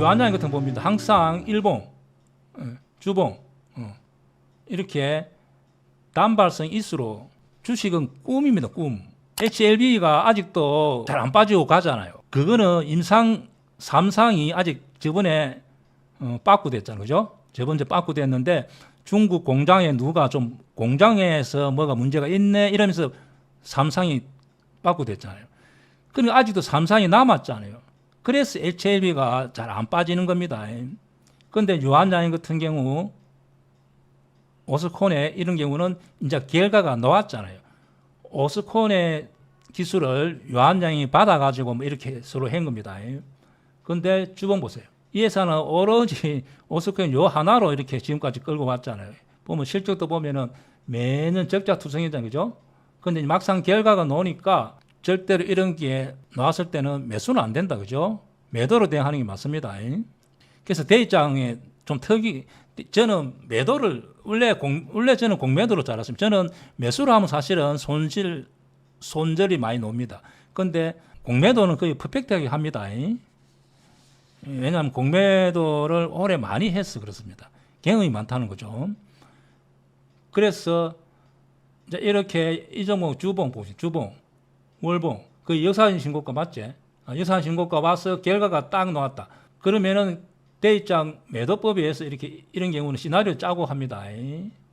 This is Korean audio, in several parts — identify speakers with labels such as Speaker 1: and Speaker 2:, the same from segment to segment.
Speaker 1: 유한장 같은 거 봅니다. 항상 일봉, 주봉 이렇게 단발성 있으로 주식은 꿈입니다. 꿈. HLB가 아직도 잘 안 빠지고 가잖아요. 그거는 임상 3상이 아직 저번에 빠꾸됐잖아요. 그죠? 저번에 빠꾸됐는데 중국 공장에 누가 좀 공장에서 뭐가 문제가 있네 이러면서 3상이 빠꾸됐잖아요. 그러니까 아직도 3상이 남았잖아요. 그래서 HLB가 잘 안 빠지는 겁니다. 그런데 유한장애 같은 경우 오스콘에 이런 경우는 이제 결과가 나왔잖아요. 오스콘의 기술을 유한장이 받아가지고 뭐 이렇게 서로 한 겁니다. 그런데 주봉 보세요. 이 회사는 오로지 오스콘 요 하나로 이렇게 지금까지 끌고 왔잖아요. 보면 실적도 보면은 매년 적자 투성이잖아요. 그죠? 근데 막상 결과가 나오니까 절대로 이런 게 나왔을 때는 매수는 안 된다. 그죠? 매도로 대응하는 게 맞습니다. 그래서 대입장에 좀 저는 매도를 원래 저는 공매도로 잘 알았습니다. 저는 매수로 하면 사실은 손절이 많이 놉니다. 그런데 공매도는 거의 퍼펙트하게 합니다. 왜냐하면 공매도를 오래 많이 해서 그렇습니다. 경험이 많다는 거죠. 그래서 이제 이렇게 이 종목 주봉 보시죠. 주봉, 월봉, 그 역사적인 신고가 맞지? 역사적인 신고가 와서 결과가 딱 나왔다. 그러면은 대입장 매도법에 의해서 이런 경우는 시나리오 짜고 합니다.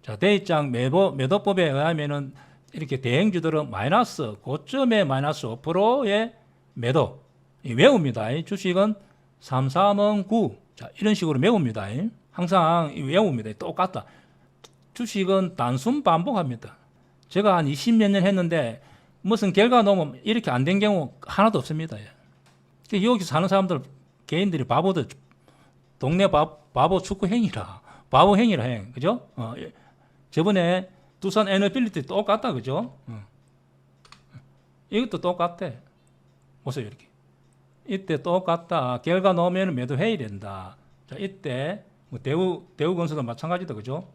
Speaker 1: 자, 대입장 매도법에 의하면은 이렇게 대행주들은 마이너스 고점에 마이너스 5%의 매도 외웁니다. 주식은 33원 9. 자, 이런 식으로 외웁니다. 항상 외웁니다. 똑같다. 주식은 단순 반복합니다. 제가 한 20몇 년 했는데 무슨 결과 나오면 이렇게 안 된 경우 하나도 없습니다. 여기 사는 사람들 개인들이 바보들 동네 바보 축구행위라 바보행위라 행 그죠? 저번에 두산 에너빌리티 똑같다 그죠? 이것도 똑같아. 보세요 이렇게. 이때 똑같다. 결과 나오면 매도해야 된다. 자, 이때 뭐 대우건설도 마찬가지다 그죠?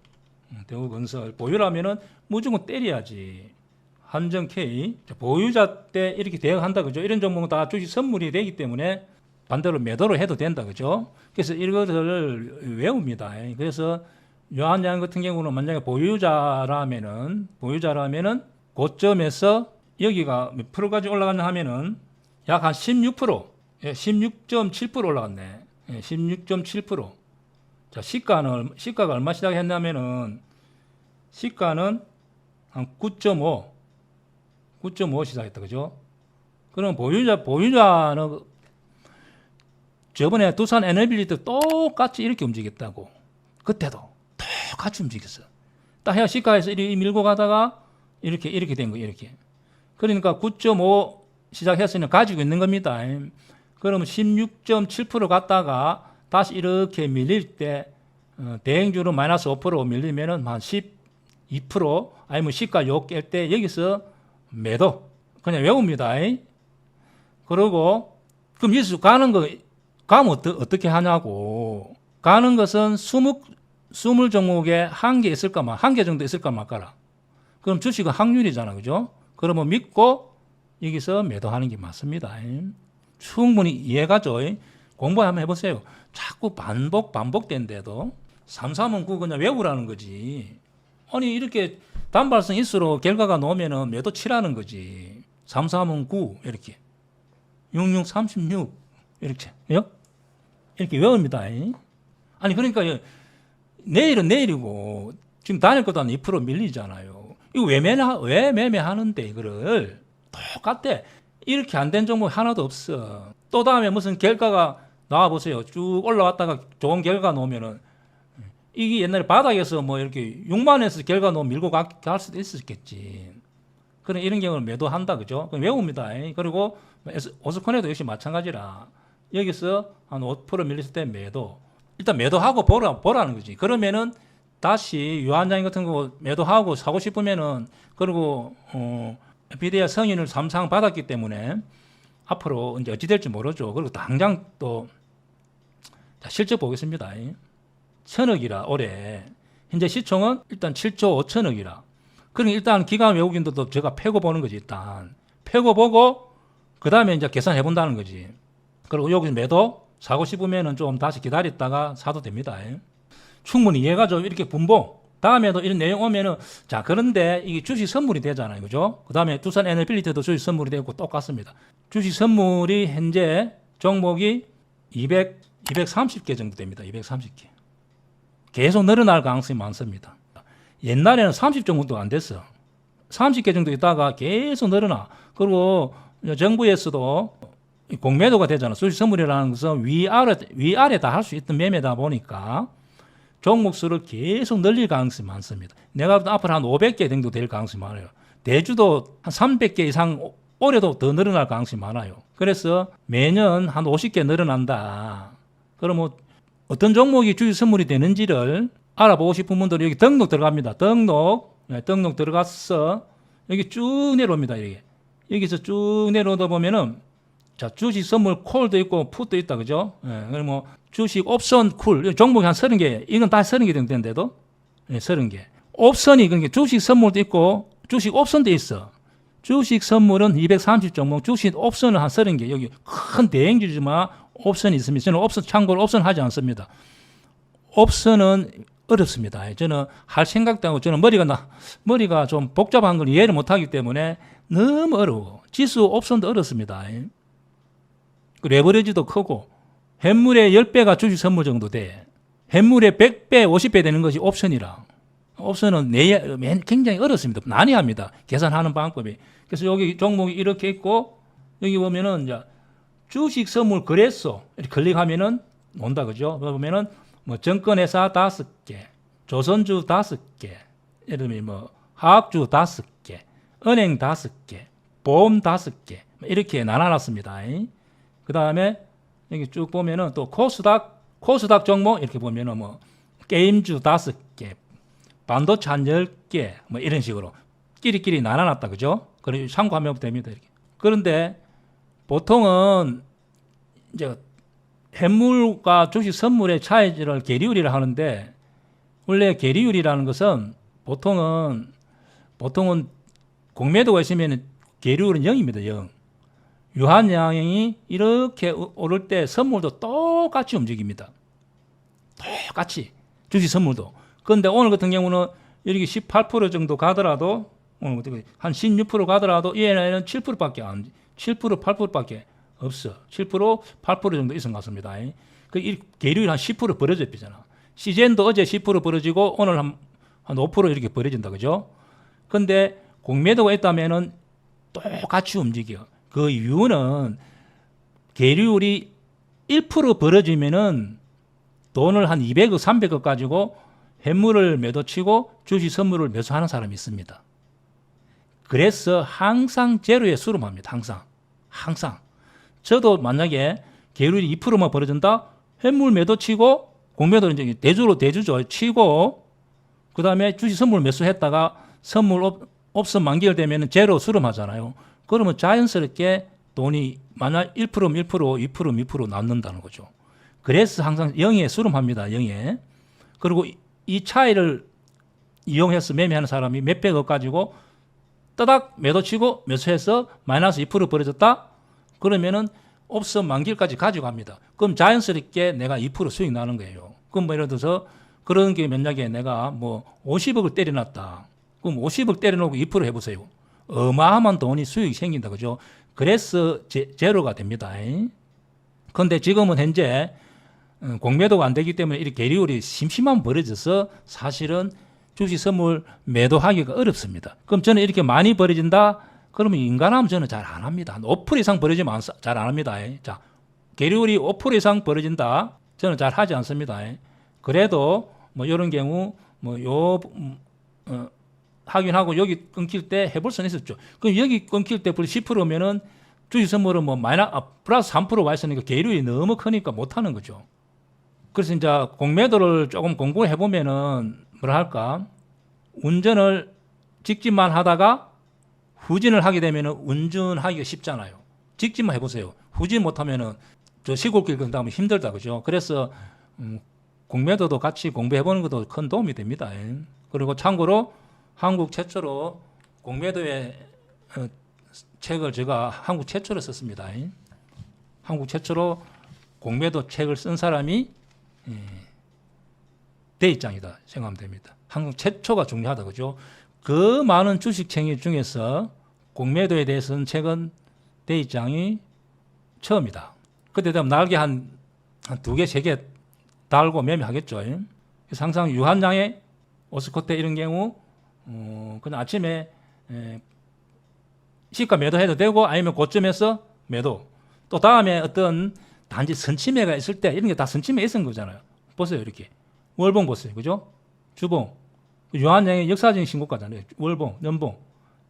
Speaker 1: 대우건설 보유라면은 무조건 때려야지. 한정K 보유자 때 이렇게 대응한다 그죠? 이런 종목은 다 주식 선물이 되기 때문에 반대로 매도로 해도 된다 그죠? 그래서 이것을 외웁니다. 그래서 유한장 같은 경우는 만약에 보유자라면은 고점에서 여기가 몇 프로까지 올라갔냐 하면은 약 한 16%, 16.7% 올라갔네. 16.7%. 자, 시가가 얼마 시작했냐면은 시가는 한 9.5 시작했다 그죠? 그럼 보유자는 저번에 두산 에너빌리티 똑같이 이렇게 움직였다고. 그때도 똑같이 움직였어. 딱 해야 시가에서 이렇게 밀고 가다가 이렇게 된 거예요. 이렇게. 그러니까 9.5 시작했으니 가지고 있는 겁니다. 그러면 16.7% 갔다가 다시 이렇게 밀릴 때 대행주로 마이너스 5% 밀리면은 한 12% 아니면 시가 요 깰 때 여기서 매도 그냥 외웁니다. 그러고 그럼 여기서 가면 어떻게 하냐고. 가는 것은 20 종목에 한 개 있을까 한 개 정도 있을까 말까라. 그럼 주식은 확률이잖아. 그죠? 그러면 믿고 여기서 매도하는 게 맞습니다. 충분히 이해가죠? 공부 한번 해보세요. 자꾸 반복된데도 33원 9 그냥 외우라는 거지. 아니 이렇게 단발성 있으로 결과가 나오면은 매도 치라는 거지. 33원 9 이렇게 66 36 이렇게 이렇게 외웁니다. 아니 그러니까 내일은 내일이고 지금 다닐 것도 한 2% 밀리잖아요. 이거 왜 매매하는데 이거를 똑같아. 이렇게 안 된 종목 하나도 없어. 또 다음에 무슨 결과가 나와 보세요. 쭉 올라왔다가 좋은 결과 나오면은 이게 옛날에 바닥에서 뭐 이렇게 6만원에서 결과 나오면 밀고 갈 수도 있었겠지. 그런 이런 경우는 매도한다 그죠? 외웁니다. 그리고 오스콘에도 역시 마찬가지라. 여기서 한 5% 밀렸을 때 매도. 일단 매도하고 보라는 거지. 그러면은 다시 유한장 같은 거 매도하고 사고 싶으면은 그리고 엔비디아 승인을 3상 받았기 때문에 앞으로 이제 어찌 될지 모르죠. 그리고 당장 또 실적 보겠습니다. 1,000억이라 올해 현재 시총은 일단 7조 5천억이라. 그러니까 일단 기관 외국인들도 제가 패고 보는 거지. 일단 패고 보고 그 다음에 이제 계산해 본다는 거지. 그리고 여기서 매도 사고 싶으면은 좀 다시 기다렸다가 사도 됩니다. 충분히 얘가 좀 이렇게 분봉. 다음에도 이런 내용 오면은 자 그런데 이게 주식 선물이 되잖아요, 그죠? 그 다음에 두산 에너빌리티도 주식 선물이 되고 똑같습니다. 주식 선물이 현재 종목이 230개 정도 됩니다. 230개. 계속 늘어날 가능성이 많습니다. 옛날에는 30 정도도 안 됐어. 30개 정도 있다가 계속 늘어나. 그리고 정부에서도 공매도가 되잖아. 주식 선물이라는 것은 위아래 다 할 수 있던 매매다 보니까 종목 수를 계속 늘릴 가능성이 많습니다. 내가 앞으로 한 500개 정도 될 가능성이 많아요. 대주도 한 300개 이상 올해도 더 늘어날 가능성이 많아요. 그래서 매년 한 50개 늘어난다. 그러면 어떤 종목이 주식 선물이 되는지를 알아보고 싶은 분들은 여기 등록 들어갑니다. 등록 들어가서 여기 쭉 내려옵니다. 여기서 쭉 내려오다 보면은 자 주식 선물 콜도 있고 풋도 있다, 그죠? 그럼 주식 옵션 쿨 종목이 한 30개, 이건 다 30개 정도 되는데도 30개. 옵션이 그러니까 주식 선물도 있고 주식 옵션도 있어. 주식 선물은 230 종목, 주식 옵션은 한 30개. 여기 큰 대행주지만 옵션이 있습니다. 저는 옵션 참고로 옵션 하지 않습니다. 옵션은 어렵습니다. 저는 할 생각도 하고 저는 머리가 좀 복잡한 걸 이해를 못하기 때문에 너무 어려워. 지수 옵션도 어렵습니다. 레버리지도 크고 현물의 10배가 주식 선물 정도 돼. 현물의 100배, 50배 되는 것이 옵션이라. 옵션은 굉장히 어렵습니다. 난해합니다. 계산하는 방법이. 그래서 여기 종목이 이렇게 있고 여기 보면은 이제 주식 선물 거래소 이렇게 클릭하면은 온다, 그죠? 보면은 뭐 증권회사 5개, 조선주 5개, 예를 들면 뭐 화학주 5개, 은행 5개, 보험 5개 이렇게 나눠놨습니다. 그 다음에 여기 쭉 보면은 또 코스닥 종목 이렇게 보면은 뭐 게임주 5개, 반도체 한 10개 뭐 이런 식으로 끼리끼리 나눠놨다, 그죠? 그래서 참고하면 됩니다. 이렇게. 그런데 보통은 이제 현물과 주식 선물의 차이를 계리율이라 하는데 원래 계리율이라는 것은 보통은 공매도가 있으면 계리율은 0입니다. 0. 유한양이 이렇게 오를 때 선물도 똑같이 움직입니다. 똑같이 주식 선물도. 그런데 오늘 같은 경우는 이렇게 18% 정도 가더라도 오늘 한 16% 가더라도 얘는 7%밖에 안 7% 8%밖에 없어. 7% 8% 정도 있은 것 같습니다. 그 계율이 한 10% 벌어져 있잖아. 시젠도 어제 10% 벌어지고 오늘 한 5% 이렇게 벌어진다, 그죠? 근데 공매도가 있다면은 똑같이 움직여. 그 이유는 계율이 1% 벌어지면은 돈을 한 200억, 300억 가지고 현물을 매도치고 주식 선물을 매수하는 사람이 있습니다. 그래서 항상 제로에 수렴합니다. 항상. 저도 만약에 계율이 2%만 벌어진다, 현물 매도치고 공매도는 이제 대주죠. 치고 그 다음에 주식 선물 매수했다가 선물 옵션 만기되면 제로 수렴하잖아요. 그러면 자연스럽게 돈이 만약 1%면 1%, 2%면 2% 남는다는 거죠. 그래서 항상 0에 수렴합니다. 0에. 그리고 이 차이를 이용해서 매매하는 사람이 몇백억 가지고 따닥 매도치고 매수해서 마이너스 2% 벌어졌다? 그러면은 옵션 만기일까지 가져갑니다. 그럼 자연스럽게 내가 2% 수익 나는 거예요. 그럼 뭐 예를 들어서 그런 게 만약에 내가 뭐 50억을 때려놨다. 그럼 50억 때려놓고 2% 해보세요. 어마어마한 돈이 수익이 생긴다, 그죠? 그래서 제로가 됩니다. 그런데 지금은 현재 공매도가 안 되기 때문에 이렇게 계리율이 심심하면 벌어져서 사실은 주식 선물 매도하기가 어렵습니다. 그럼 저는 이렇게 많이 벌어진다? 그러면 인간하면 저는 잘 안 합니다. 한 5% 이상 벌어지면 잘 안 합니다. 자, 계리율이 5% 이상 벌어진다? 저는 잘 하지 않습니다. 그래도 뭐 이런 경우 확인하고 여기 끊길 때 해볼 수는 있었죠. 그럼 여기 끊길 때 10%면은 주식 선물은 뭐 플러스 3% 와 있으니까 계율이 너무 크니까 못 하는 거죠. 그래서 이제 공매도를 조금 공부해 보면은 뭐랄까 운전을 직진만 하다가 후진을 하게 되면은 운전하기가 쉽잖아요. 직진만 해보세요. 후진 못하면은 저 시골길 건다면 힘들다, 그죠? 그래서 공매도도 같이 공부해 보는 것도 큰 도움이 됩니다. 그리고 참고로 한국 최초로 공매도의 책을 제가 한국 최초로 썼습니다. 한국 최초로 공매도 책을 쓴 사람이 대입장이다 생각하면 됩니다. 한국 최초가 중요하다 그죠? 그 많은 주식챙이 중에서 공매도에 대해서 쓴 책은 대입장이 처음이다. 그때 되면 날개 한 2개, 3개 달고 매매하겠죠. 그래서 항상 유한양의 오스코테 이런 경우 그냥 아침에 시가 매도해도 되고 아니면 고점에서 매도. 또 다음에 어떤 단지 선침해가 있을 때 이런 게 다 선침해 있은 거잖아요. 보세요. 이렇게. 월봉 보세요. 그죠? 주봉. 유한양의 역사적인 신고가잖아요. 월봉, 연봉.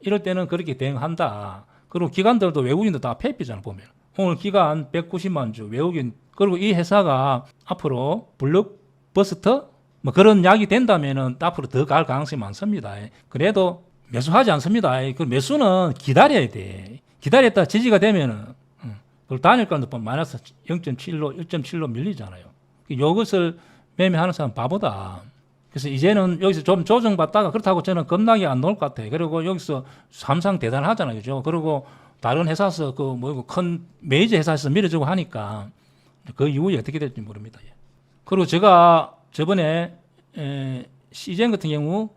Speaker 1: 이럴 때는 그렇게 대응한다. 그리고 기관들도 외국인도 다 폐입이잖아 보면. 오늘 기관 190만 주 외국인. 그리고 이 회사가 앞으로 블록버스터 뭐 그런 약이 된다면은 앞으로 더 갈 가능성이 많습니다. 그래도 매수하지 않습니다. 그 매수는 기다려야 돼. 기다렸다 지지가 되면은 그걸 단일가도 마이너스 0.7로 1.7로 밀리잖아요. 이것을 매매하는 사람 바보다. 그래서 이제는 여기서 좀 조정받다가 그렇다고 저는 겁나게 안 나올 것 같아요. 그리고 여기서 삼성 대단하잖아요. 그죠? 그리고 다른 회사에서 큰 메이저 회사에서 밀어주고 하니까 그 이후에 어떻게 될지 모릅니다. 그리고 제가 저번에 CGN 같은 경우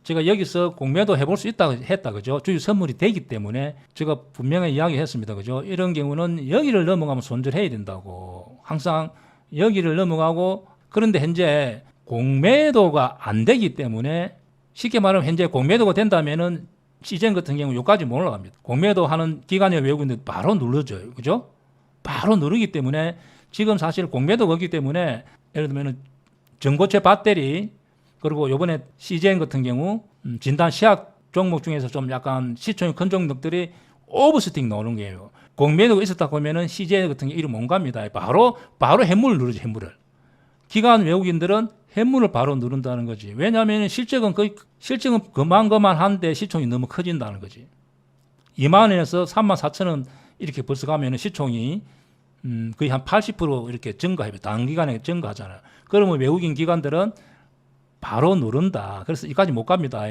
Speaker 1: 제가 여기서 공매도 해볼 수 있다고 했다. 그죠? 주주 선물이 되기 때문에 제가 분명히 이야기했습니다. 그죠? 이런 경우는 여기를 넘어가면 손절해야 된다고. 항상 여기를 넘어가고 그런데 현재 공매도가 안 되기 때문에 쉽게 말하면 현재 공매도가 된다면은 CGN 같은 경우 여기까지 못 올라갑니다. 공매도 하는 기관의 외국인들 바로 눌러줘요. 그죠? 바로 누르기 때문에 지금 사실 공매도가 없기 때문에 예를 들면 전고체 배터리 그리고 요번에 CGN 같은 경우 진단 시약 종목 중에서 좀 약간 시총이 큰 종목들이 오버스틱 나오는 거예요. 공매도가 있었다 보면은 CGN 같은 게 이름 못 갑니다. 바로 해물을 누르죠. 해물을. 기관 외국인들은 해물을 바로 누른다는 거지. 왜냐하면 실적은 그만한데 시총이 너무 커진다는 거지. 2만 원에서 3만 4천 원 이렇게 벌써 가면은 시총이 거의 한 80% 이렇게 증가해요. 단기간에 증가하잖아요. 그러면 외국인 기관들은 바로 누른다. 그래서 이까지 못 갑니다.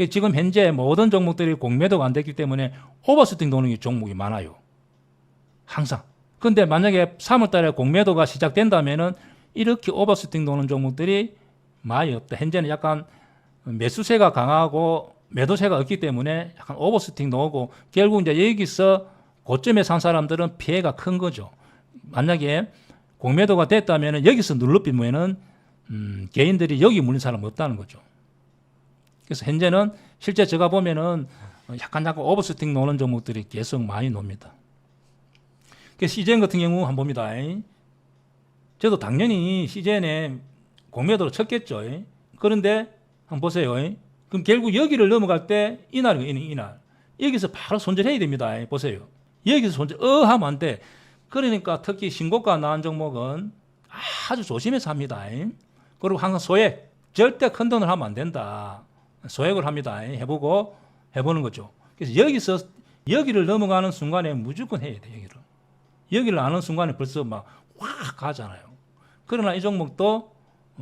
Speaker 1: 지금 현재 모든 종목들이 공매도가 안 됐기 때문에 오버슈팅 도는 종목이 많아요. 항상. 근데 만약에 3월 달에 공매도가 시작된다면은 이렇게 오버슈팅 도는 종목들이 많이 없다. 현재는 약간 매수세가 강하고 매도세가 없기 때문에 약간 오버슈팅 나오고 결국 이제 여기서 고점에 산 사람들은 피해가 큰 거죠. 만약에 공매도가 됐다면 여기서 눌러비면은 개인들이 여기 물린 사람은 없다는 거죠. 그래서 현재는 실제 제가 보면은 약간 오버슈팅 노는 종목들이 계속 많이 놉니다. 그래서 CGN 같은 경우 한번 봅니다. 저도 당연히 CGN에 공매도로 쳤겠죠. 그런데 한번 보세요. 그럼 결국 여기를 넘어갈 때 이날 여기서 바로 손절해야 됩니다. 보세요. 여기서 손절 하면 안 돼. 그러니까 특히 신고가 나온 종목은 아주 조심해서 합니다. 그리고 항상 소액 절대 큰 돈을 하면 안 된다. 소액을 합니다. 해보는 거죠. 그래서 여기를 넘어가는 순간에 무조건 해야 돼. 여기를 아는 순간에 벌써 막 확 가잖아요. 그러나 이 종목도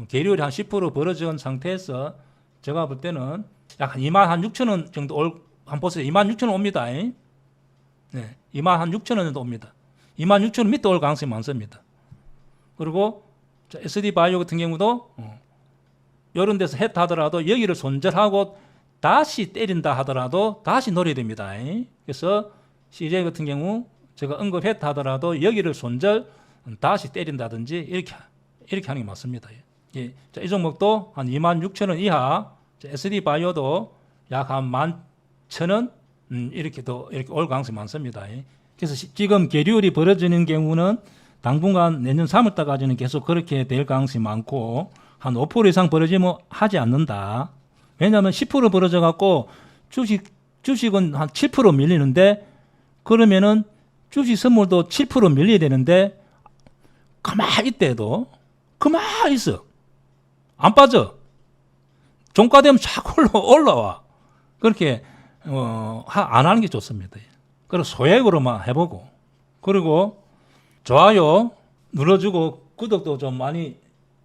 Speaker 1: 계율이 한 10% 벌어진 상태에서 제가 볼 때는 약 26,000원 정도 한번 보세요. 26,000원 옵니다. 네, 26,000원 정도 옵니다. 26,000원 밑에 올 가능성이 많습니다. 그리고 SD 바이오 같은 경우도 이런 데서 했다 하더라도 여기를 손절하고 다시 때린다 하더라도 다시 노려야 됩니다. 그래서 CJ 같은 경우 제가 언급했다 하더라도 여기를 손절 다시 때린다든지 이렇게 하는 게 맞습니다. 이 종목도 한 26,000원 이하, SD 바이오도 약 한 11,000원 이렇게 올 가능성이 많습니다. 그래서 지금 계율이 벌어지는 경우는 당분간 내년 3월달까지는 계속 그렇게 될 가능성이 많고 한 5% 이상 벌어지면 하지 않는다. 왜냐하면 10% 벌어져 갖고 주식은 한 7% 밀리는데 그러면은 주식 선물도 7% 밀려야 되는데 가만히 있대도 가만히 있어. 안 빠져. 종가 되면 자꾸 올라와. 그렇게 안 하는 게 좋습니다. 그리고 소액으로만 해보고 그리고 좋아요 눌러주고 구독도 좀 많이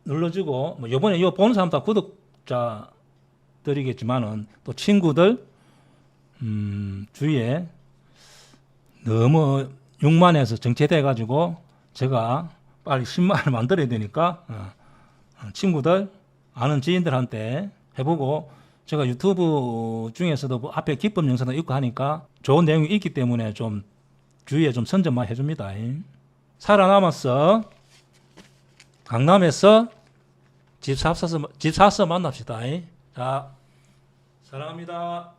Speaker 1: 눌러주고 뭐 이번에 이거 보는 사람 다 구독자들이겠지만은 또 친구들 주위에 너무 육만해서 정체돼 가지고 제가 빨리 10만을 만들어야 되니까 친구들 아는 지인들한테 해보고 제가 유튜브 중에서도 뭐 앞에 기법 영상도 있고 하니까 좋은 내용이 있기 때문에 좀 주위에 좀 선전만 해줍니다. 살아남았어. 강남에서 집 사서 만납시다. 자, 사랑합니다.